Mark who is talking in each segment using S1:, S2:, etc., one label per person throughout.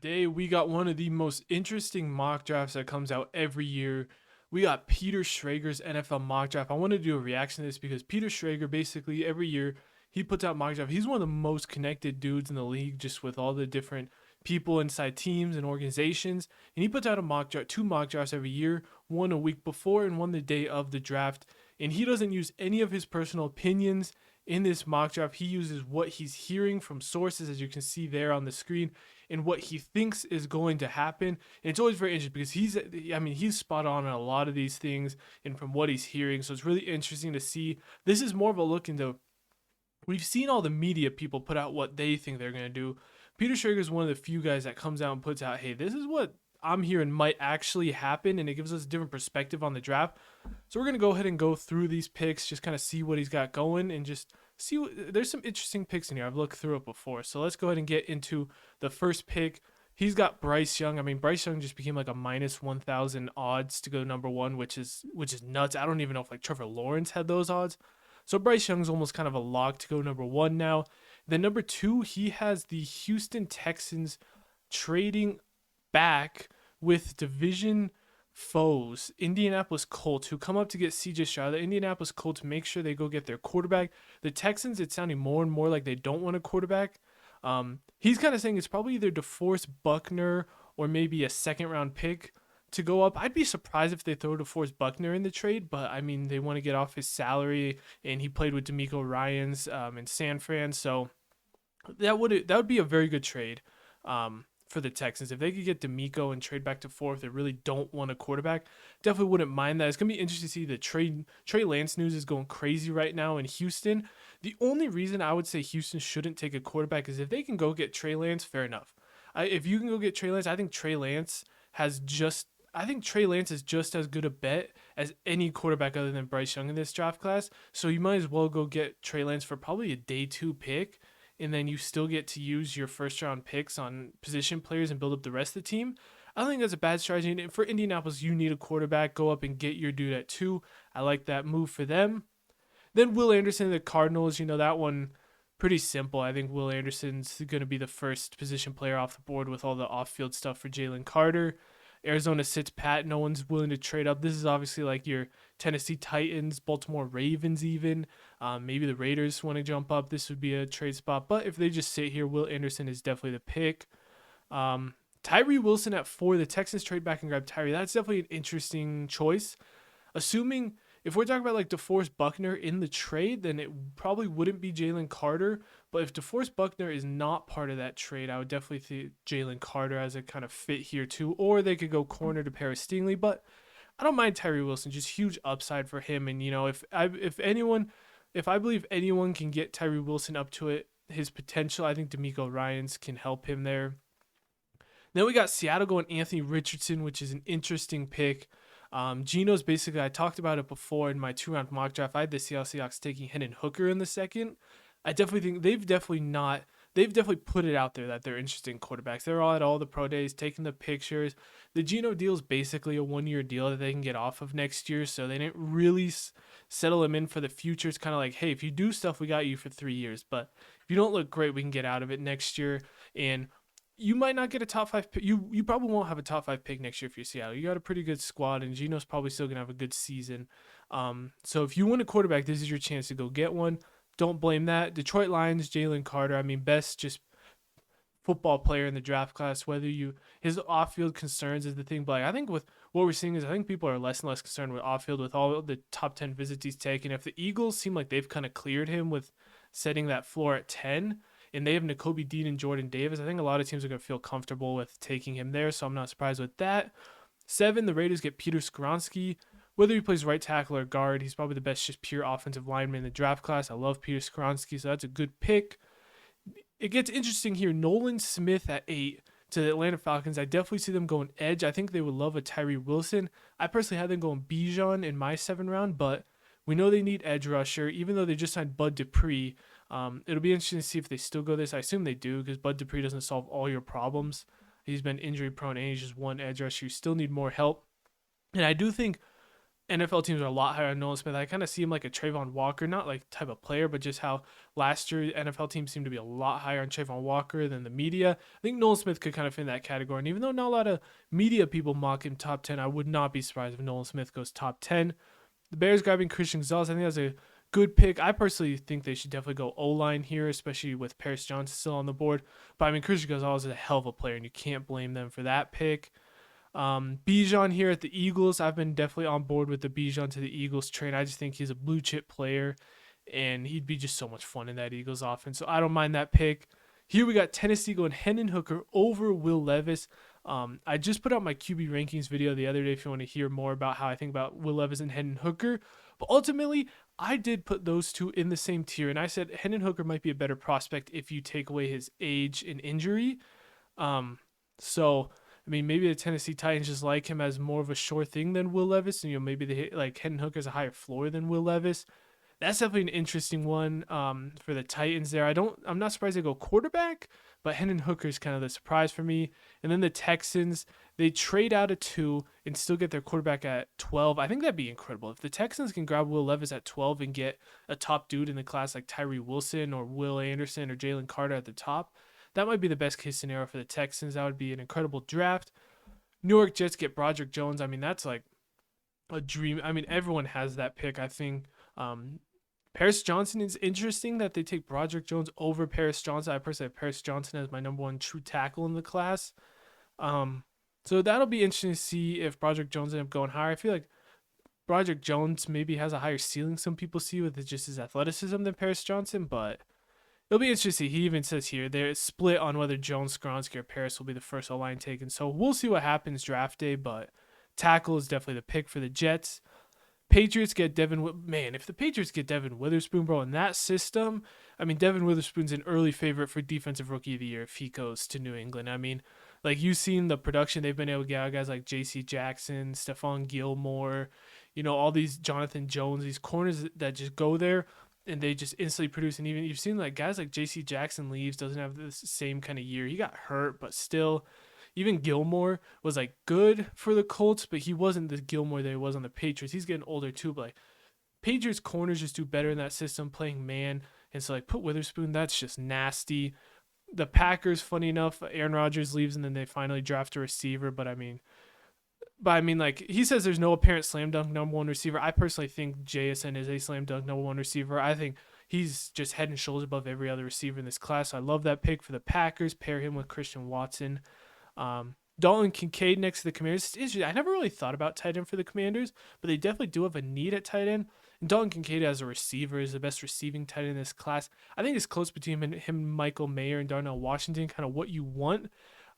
S1: Today we got one of the most interesting mock drafts that comes out every year. We got Peter Schrager's NFL mock draft. I want to do a reaction to this because Peter Schrager basically every year he puts out mock draft. He's one of the most connected dudes in the league, just with all the different people inside teams and organizations. And he puts out a mock draft, two mock drafts every year, one a week before and one the day of the draft. And he doesn't use any of his personal opinions in this mock draft. He uses what he's hearing from sources, as you can see there on the screen, and what he thinks is going to happen. And it's always very interesting because he's spot on a lot of these things and from what he's hearing. So it's really interesting to see. This is more of a look into, we've seen all the media people put out what they think they're going to do. Peter Schrager is one of the few guys that comes out and puts out, hey, this is what I'm hearing might actually happen, and it gives us a different perspective on the draft. So we're going to go ahead and go through these picks, just kind of see what he's got going, and just see there's some interesting picks in here. I've looked through it before. So let's go ahead and get into the first pick. He's got Bryce Young. I mean, Bryce Young just became like a minus 1,000 odds to go number one, which is nuts. I don't even know if like Trevor Lawrence had those odds. So Bryce Young's almost kind of a lock to go number one now. Then number two, he has the Houston Texans trading back with division foes, Indianapolis Colts, who come up to get CJ Stroud. The Indianapolis Colts make sure they go get their quarterback. The Texans, it's sounding more and more like they don't want a quarterback. He's kind of saying it's probably either DeForest Buckner or maybe a second round pick to go up. I'd be surprised if they throw DeForest Buckner in the trade, but I mean, they want to get off his salary, and he played with D'Amico Ryans in San Fran, so that would be a very good trade for the Texans. If they could get D'Amico and trade back to four, if they really don't want a quarterback, definitely wouldn't mind that. It's going to be interesting to see. The Trey Lance news is going crazy right now in Houston. The only reason I would say Houston shouldn't take a quarterback is if they can go get Trey Lance, fair enough. If you can go get Trey Lance, I think Trey Lance is just as good a bet as any quarterback other than Bryce Young in this draft class. So you might as well go get Trey Lance for probably a day two pick, and then you still get to use your first round picks on position players and build up the rest of the team. I don't think that's a bad strategy. And for Indianapolis, you need a quarterback. Go up and get your dude at two. I like that move for them. Then Will Anderson, the Cardinals, that one pretty simple. I think Will Anderson's going to be the first position player off the board with all the off-field stuff for Jalen Carter. Arizona sits pat. No one's willing to trade up. This is obviously like your Tennessee Titans, Baltimore Ravens even. Maybe the Raiders want to jump up. This would be a trade spot. But if they just sit here, Will Anderson is definitely the pick. Tyree Wilson at 4. The Texans trade back and grab Tyree. That's definitely an interesting choice. Assuming if we're talking about like DeForest Buckner in the trade, then it probably wouldn't be Jalen Carter. But if DeForest Buckner is not part of that trade, I would definitely see Jalen Carter as a kind of fit here too. Or they could go corner to Paris Stingley. But I don't mind Tyree Wilson. Just huge upside for him. And if I believe anyone can get Tyree Wilson up to his potential, I think D'Amico Ryans can help him there. Then we got Seattle going Anthony Richardson, which is an interesting pick. Geno's basically, I talked about it before in my 2-round mock draft. I had the Seattle Seahawks taking Hendon Hooker in the second. I definitely think they've definitely put it out there that they're interested in quarterbacks. They're all at all the pro days, taking the pictures. The Geno deal is basically a 1-year deal that they can get off of next year, so they didn't really settle him in for the future. It's kind of like, hey, if you do stuff, we got you for 3 years, but if you don't look great, we can get out of it next year. And you might not get a top 5 pick. You probably won't have a top 5 pick next year if you're Seattle. You got a pretty good squad, and Geno's probably still going to have a good season. So if you want a quarterback, this is your chance to go get one. Don't blame that. Detroit Lions, Jalen Carter. I mean, best just football player in the draft class. His off-field concerns is the thing, but I think with what we're seeing is I think people are less and less concerned with off-field with all the top 10 visits he's taken. If the Eagles seem like they've kind of cleared him with setting that floor at 10, and they have Nakobe Dean and Jordan Davis, I think a lot of teams are going to feel comfortable with taking him there, so I'm not surprised with that. 7, the Raiders get Peter Skoronski. Whether he plays right tackle or guard, he's probably the best just pure offensive lineman in the draft class. I love Peter Skoronski, so that's a good pick. It gets interesting here. Nolan Smith at 8 to the Atlanta Falcons. I definitely see them going edge. I think they would love a Tyree Wilson. I personally had them going Bijan in my 7th round, but we know they need edge rusher, even though they just signed Bud Dupree. It'll be interesting to see if they still go this. I assume they do because Bud Dupree doesn't solve all your problems. He's been injury prone and he's just one edge rusher. You still need more help. And I do think NFL teams are a lot higher on Nolan Smith. I kind of see him like a Trayvon Walker, not like type of player, but just how last year NFL teams seem to be a lot higher on Trayvon Walker than the media. I think Nolan Smith could kind of fit in that category. And even though not a lot of media people mock him top 10, I would not be surprised if Nolan Smith goes top 10. The Bears grabbing Christian Gonzalez, I think that's a good pick. I personally think they should definitely go O-line here, especially with Paris Johnson still on the board. But I mean, Christian Gonzalez is a hell of a player, and you can't blame them for that pick. Bijan here at the Eagles. I've been definitely on board with the Bijan to the Eagles train. I just think he's a blue chip player, and he'd be just so much fun in that Eagles offense. So I don't mind that pick. Here we got Tennessee going Hendon Hooker over Will Levis. I just put out my QB rankings video the other day if you want to hear more about how I think about Will Levis and Hendon Hooker. But ultimately, I did put those two in the same tier, and I said Hendon Hooker might be a better prospect if you take away his age and injury. So I mean, maybe the Tennessee Titans just like him as more of a sure thing than Will Levis, and maybe they like Hendon Hooker's a higher floor than Will Levis. That's definitely an interesting one for the Titans there. I'm not surprised they go quarterback, but Hendon Hooker is kind of the surprise for me. And then the Texans, they trade out of 2 and still get their quarterback at 12. I think that'd be incredible. If the Texans can grab Will Levis at 12 and get a top dude in the class like Tyree Wilson or Will Anderson or Jalen Carter at the top, that might be the best case scenario for the Texans. That would be an incredible draft. New York Jets get Broderick Jones. I mean, that's like a dream. I mean, everyone has that pick, I think. Paris Johnson is interesting that they take Broderick Jones over Paris Johnson. I personally have Paris Johnson as my number 1 true tackle in the class. So that'll be interesting to see if Broderick Jones ends up going higher. I feel like Broderick Jones maybe has a higher ceiling some people see with just his athleticism than Paris Johnson, but it'll be interesting. He even says here they're split on whether Jones, Skoronski, or Paris will be the first O-line taken. So we'll see what happens draft day, but tackle is definitely the pick for the Jets. Patriots get if the Patriots get Devin Witherspoon, bro, in that system, I mean, Devin Witherspoon's an early favorite for Defensive Rookie of the Year if he goes to New England. I mean, like, you've seen the production they've been able to get out guys like J.C. Jackson, Stephon Gilmore, all these Jonathan Jones, these corners that just go there and they just instantly produce. And even you've seen like guys like J.C. Jackson leaves, doesn't have the same kind of year. He got hurt, but still, even Gilmore was like good for the Colts, but he wasn't the Gilmore that he was on the Patriots. He's getting older too, but like Patriots corners just do better in that system playing man. And so like put Witherspoon, that's just nasty. The Packers, funny enough, Aaron Rodgers leaves and then they finally draft a receiver. But I mean, like he says there's no apparent slam dunk number 1 receiver. I personally think JSN is a slam dunk number 1 receiver. I think he's just head and shoulders above every other receiver in this class. So I love that pick for the Packers. Pair him with Christian Watson. Dalton Kincaid next to the Commanders. I never really thought about tight end for the Commanders, but they definitely do have a need at tight end. And Dalton Kincaid as a receiver is the best receiving tight end in this class. I think it's close between him, Michael Mayer, and Darnell Washington, kind of what you want.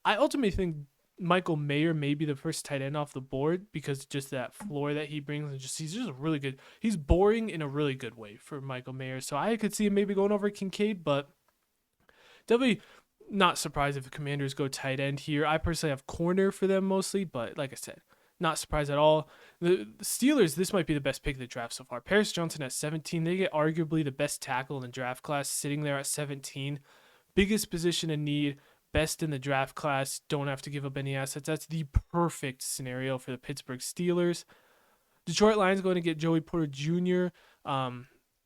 S1: I ultimately think Michael Mayer may be the first tight end off the board because just that floor that he brings, and he's just really good. He's boring in a really good way for Michael Mayer. So I could see him maybe going over Kincaid, but definitely not surprised if the Commanders go tight end here. I personally have corner for them mostly, but like I said, not surprised at all. The Steelers, this might be the best pick of the draft so far. Paris Johnson at 17. They get arguably the best tackle in the draft class sitting there at 17. Biggest position in need, best in the draft class, don't have to give up any assets. That's the perfect scenario for the Pittsburgh Steelers. Detroit Lions going to get Joey Porter Jr.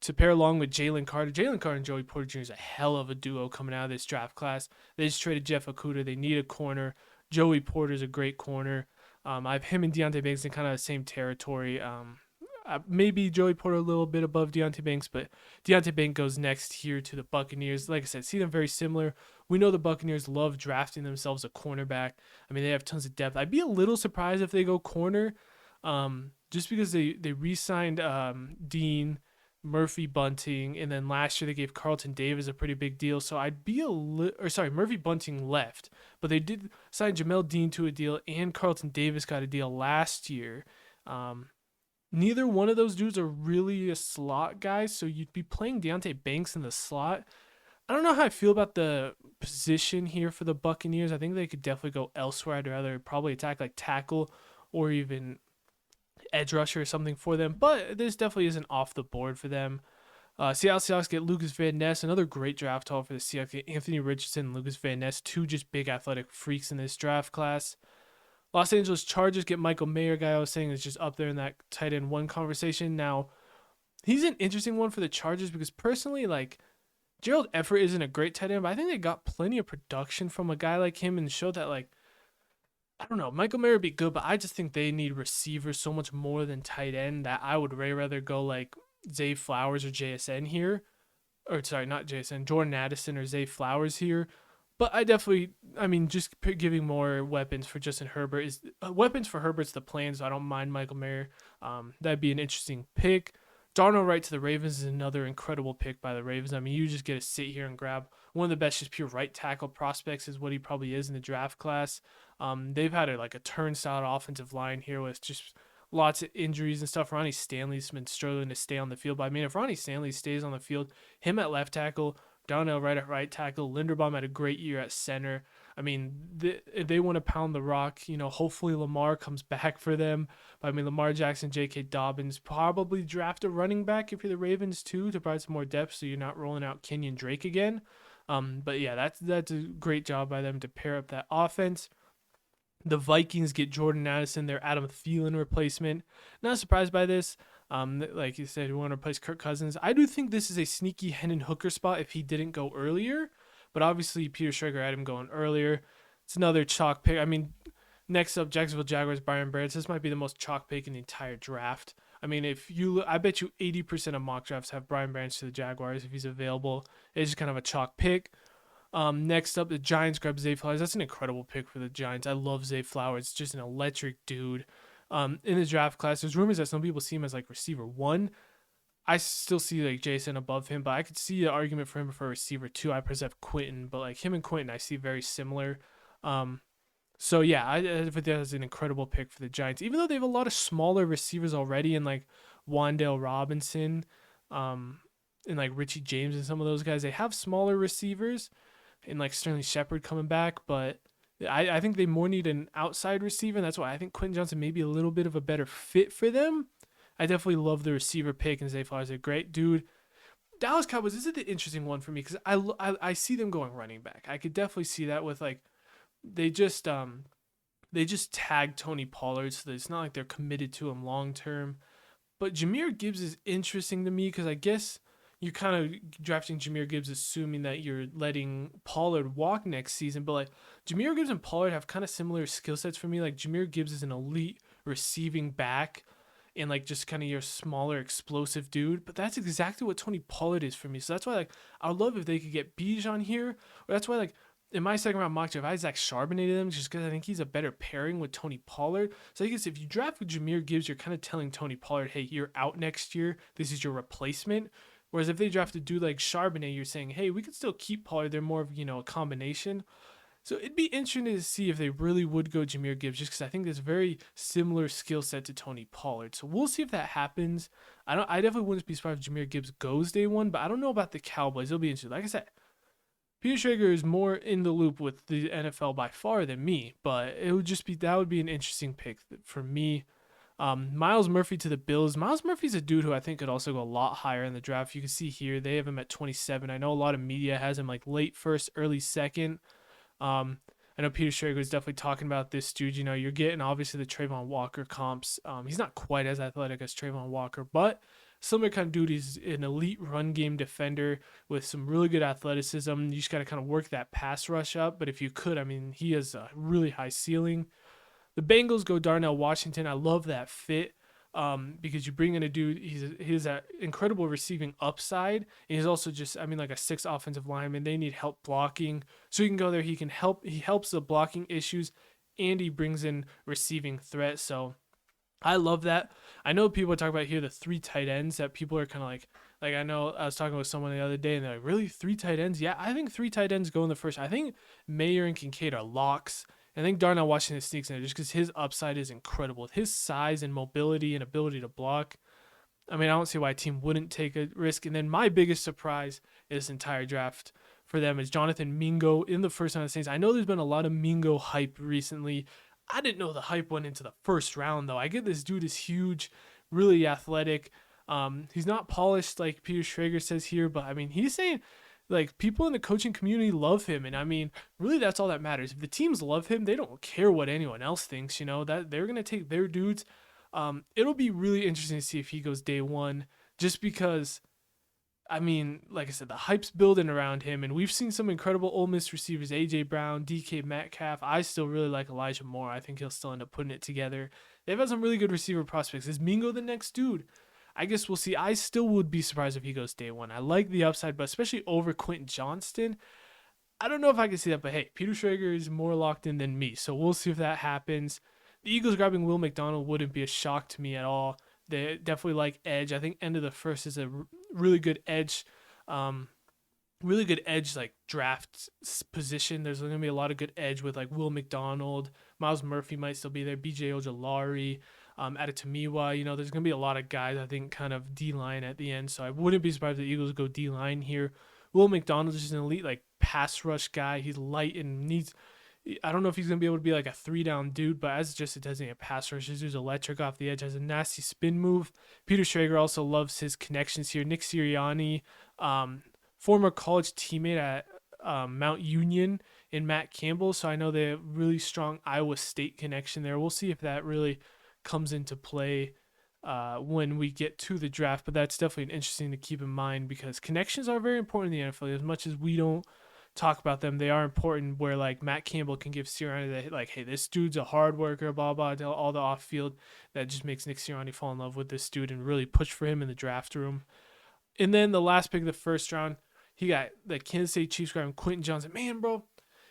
S1: To pair along with Jalen Carter. Jalen Carter and Joey Porter Jr. is a hell of a duo coming out of this draft class. They just traded Jeff Okudah. They need a corner. Joey Porter is a great corner. I have him and Deonte Banks in kind of the same territory. Maybe Joey Porter a little bit above Deonte Banks, but Deonte Banks goes next here to the Buccaneers. Like I said, see them very similar. We know the Buccaneers love drafting themselves a cornerback. I mean, they have tons of depth. I'd be a little surprised if they go corner, just because they re-signed Dean, Murphy Bunting, and then last year they gave Carlton Davis a pretty big deal. So I'd be Murphy Bunting left, but they did sign Jamel Dean to a deal, and Carlton Davis got a deal last year. Neither one of those dudes are really a slot guy, so you'd be playing Deonte Banks in the slot. I don't know how I feel about the position here for the Buccaneers. I think they could definitely go elsewhere. I'd rather probably attack like tackle or even edge rusher or something for them, but this definitely isn't off the board for them. Seattle Seahawks get Lucas Van Ness, another great draft haul for the Seahawks. Anthony Richardson and Lucas Van Ness, two just big athletic freaks in this draft class. Los Angeles Chargers get Michael Mayer, guy I was saying is just up there in that tight end one conversation. Now, he's an interesting one for the Chargers because personally, like, Gerald Everett isn't a great tight end, but I think they got plenty of production from a guy like him and showed that, like, I don't know, Michael Mayer would be good, but I just think they need receivers so much more than tight end that I would way rather go like Zay Flowers or JSN here. Or sorry, not JSN, Jordan Addison or Zay Flowers here. But I definitely, I mean, just giving more weapons for Justin Herbert is weapons for Herbert's the plan, so I don't mind Michael Mayer. That'd be an interesting pick. Darnold Wright to the Ravens is another incredible pick by the Ravens. I mean, you just get to sit here and grab one of the best, just pure right tackle prospects is what he probably is in the draft class. They've had a turnstile offensive line here with just lots of injuries and stuff. Ronnie Stanley's been struggling to stay on the field, but I mean, if Ronnie Stanley stays on the field, him at left tackle, Darnell right at right tackle, Linderbaum had a great year at center. I mean, they want to pound the rock. Hopefully Lamar comes back for them. But I mean, Lamar Jackson, J.K. Dobbins, probably draft a running back if you're the Ravens too to provide some more depth, so you're not rolling out Kenyon Drake again. But yeah, that's a great job by them to pair up that offense. The Vikings get Jordan Addison, their Adam Thielen replacement. Not surprised by this. Like you said, we want to replace Kirk Cousins. I do think this is a sneaky Hendon Hooker spot if he didn't go earlier. But obviously, Peter Schrager had him going earlier. It's another chalk pick. I mean, next up, Jacksonville Jaguars, Brian Branch. This might be the most chalk pick in the entire draft. I mean, I bet you 80% of mock drafts have Brian Branch to the Jaguars if he's available. It's just kind of a chalk pick. Next up, the Giants grab Zay Flowers. That's an incredible pick for the Giants. I love Zay Flowers. Just an electric dude. In the draft class, there's rumors that some people see him as like receiver one. I still see like Jason above him, but I could see the argument for him for receiver two. I present Quentin, but like him and Quentin, I see very similar. So yeah, I think that's an incredible pick for the Giants. Even though they have a lot of smaller receivers already, and like Wandale Robinson, and like Richie James and some of those guys, they have smaller receivers and like Sterling Shepard coming back, but I think they more need an outside receiver, and that's why I think Quentin Johnson may be a little bit of a better fit for them. I definitely love the receiver pick, and Zay Flowers is a great dude. Dallas Cowboys, this is the interesting one for me because I see them going running back. I could definitely see that with like they just tagged Tony Pollard, so it's not like they're committed to him long term. But Jahmyr Gibbs is interesting to me because I guess you're kind of drafting Jahmyr Gibbs assuming that you're letting Pollard walk next season. But like Jahmyr Gibbs and Pollard have kind of similar skill sets for me. Like Jahmyr Gibbs is an elite receiving back and like just kind of your smaller explosive dude. But that's exactly what Tony Pollard is for me. So that's why like I would love if they could get Bijan here. Or that's why like in my second round mock draft, I Zach Charbonnet them just because I think he's a better pairing with Tony Pollard. So I guess if you draft with Jahmyr Gibbs, you're kind of telling Tony Pollard, hey, you're out next year. This is your replacement. Whereas if they draft a dude like Charbonnet, you're saying, hey, we could still keep Pollard. They're more of, a combination. So it'd be interesting to see if they really would go Jahmyr Gibbs just because I think there's a very similar skill set to Tony Pollard. So we'll see if that happens. I definitely wouldn't be surprised if Jahmyr Gibbs goes day one, but I don't know about the Cowboys. It'll be interesting. Like I said, Peter Schrager is more in the loop with the NFL by far than me, but that would be an interesting pick for me. Miles Murphy to the Bills. Miles Murphy's a dude who I think could also go a lot higher in the draft. You can see here they have him at 27. I know a lot of media has him like late first, early second. I know Peter Schrager was definitely talking about this dude. You're getting obviously the Trayvon Walker comps. He's not quite as athletic as Trayvon Walker, but similar kind of dude. He's an elite run game defender with some really good athleticism. You just got to kind of work that pass rush up. But if you could, I mean, he has a really high ceiling. The Bengals go Darnell Washington. I love that fit because you bring in a dude. He's an incredible receiving upside. And he's also like a 6 offensive lineman. They need help blocking, so he can go there. He can help. He helps the blocking issues, and he brings in receiving threat. So I love that. I know people talk about here the 3 tight ends that people are kind of like I know I was talking with someone the other day and they're like, really 3 tight ends? Yeah, I think 3 tight ends go in the first. I think Mayer and Kincaid are locks. I think Darnell Washington sneaks in there just because his upside is incredible. With his size and mobility and ability to block, I mean, I don't see why a team wouldn't take a risk. And then my biggest surprise in this entire draft for them is Jonathan Mingo in the first round of the Saints. I know there's been a lot of Mingo hype recently. I didn't know the hype went into the first round, though. I get this dude is huge, really athletic. He's not polished like Peter Schrager says here, but I mean, he's saying like people in the coaching community love him, and I mean, really, that's all that matters. If the teams love him, they don't care what anyone else thinks. You know that they're gonna take their dudes. It'll be really interesting to see if he goes day one, just because. I mean, like I said, the hype's building around him, and we've seen some incredible Ole Miss receivers: AJ Brown, DK Metcalf. I still really like Elijah Moore. I think he'll still end up putting it together. They've had some really good receiver prospects. Is Mingo the next dude? I guess we'll see. I still would be surprised if he goes day one. I like the upside, but especially over Quentin Johnston. I don't know if I can see that, but hey, Peter Schrager is more locked in than me, so we'll see if that happens. The Eagles grabbing Will McDonald wouldn't be a shock to me at all. They definitely like edge. I think end of the first is a really good edge, um, really good edge like draft position. There's going to be a lot of good edge with like Will McDonald, Miles Murphy might still be there, B.J. Ojolari, Adetomiwa. You know, there's going to be a lot of guys I think kind of D line at the end. So I wouldn't be surprised if the Eagles go D line here. Will McDonald is just an elite like pass rush guy. He's light and needs. I don't know if he's gonna be able to be like a 3-down dude, but as just a designated pass rush, this dude's electric off the edge, has a nasty spin move. Peter Schrager also loves his connections here. Nick Sirianni, former college teammate at Mount Union in Matt Campbell, so I know they have really strong Iowa State connection there. We'll see if that really comes into play when we get to the draft, but that's definitely interesting to keep in mind because connections are very important in the NFL. As much as we don't talk about them, they are important. Where like Matt Campbell can give Sirianni that, like, hey, this dude's a hard worker, blah blah, all the off field that just makes Nick Sirianni fall in love with this dude and really push for him in the draft room. And then the last pick of the first round, he got the Kansas City Chiefs grabbing Quentin Johnson. Man, bro,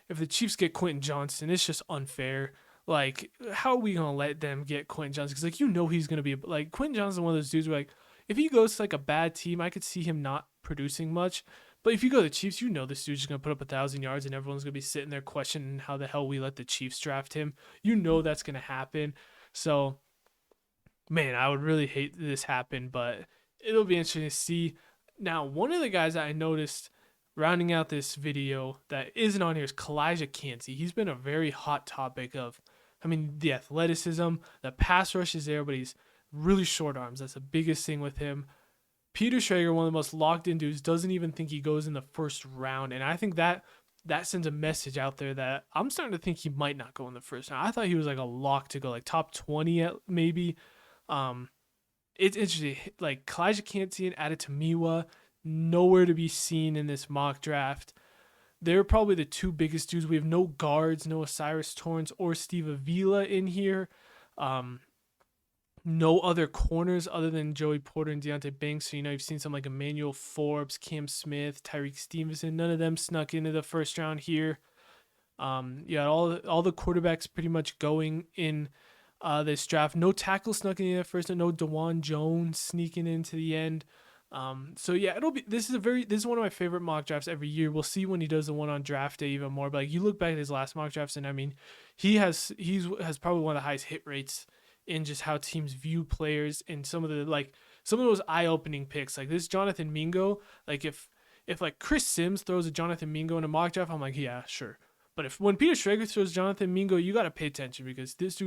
S1: if the Chiefs get Quentin Johnson, it's just unfair. Like, how are we gonna let them get Quentin Johnson? Because like he's gonna be like Quentin Johnson, one of those dudes where like if he goes to like a bad team, I could see him not producing much. But if you go to the Chiefs, you know this dude's just gonna put up 1,000 yards, and everyone's gonna be sitting there questioning how the hell we let the Chiefs draft him. You know that's gonna happen. So, man, I would really hate this happen, but it'll be interesting to see. Now, one of the guys that I noticed rounding out this video that isn't on here is Kalijah Kancey. He's been a very hot topic of, I mean, the athleticism, the pass rush is there, but he's really short arms. That's the biggest thing with him. Peter Schrager, one of the most locked in dudes, doesn't even think he goes in the first round. And I think that sends a message out there that I'm starting to think he might not go in the first round. I thought he was like a lock to go like top 20 at maybe. It's interesting. Like Kalijah Kancey and Adetomiwa, nowhere to be seen in this mock draft. They're probably the two biggest dudes. We have no guards, no Osiris Torrance or Steve Avila in here. No other corners other than Joey Porter and Deontay Banks. So, you know, you've seen some like Emmanuel Forbes, Cam Smith, Tyreek Stevenson. None of them snuck into the first round here. Yeah, all the quarterbacks pretty much going in this draft. No tackle snuck in the first, no DeJuan Jones sneaking into the end. So yeah, this is one of my favorite mock drafts every year. We'll see when he does the one on draft day even more. But like you look back at his last mock drafts, and I mean, he's probably one of the highest hit rates in just how teams view players and some of those eye-opening picks. Like this Jonathan Mingo, like if like Chris Sims throws a Jonathan Mingo in a mock draft, I'm like, yeah, sure. But when Peter Schrager throws Jonathan Mingo, you got to pay attention because this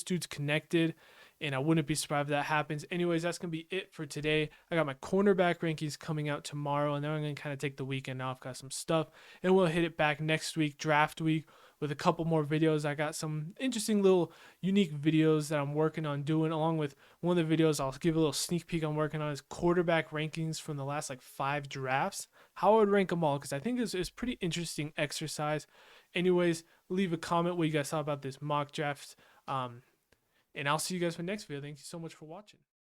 S1: dude's connected, and I wouldn't be surprised if that happens. Anyways, that's going to be it for today. I got my cornerback rankings coming out tomorrow, and then I'm going to kind of take the weekend off, got some stuff, and we'll hit it back next week, draft week, with a couple more videos. I got some interesting little unique videos that I'm working on doing, along with one of the videos I'll give a little sneak peek I'm working on is quarterback rankings from the last like 5 drafts, how I would rank them all, because I think it's pretty interesting exercise. Anyways, leave a comment what you guys thought about this mock draft, and I'll see you guys for the next video. Thank you so much for watching.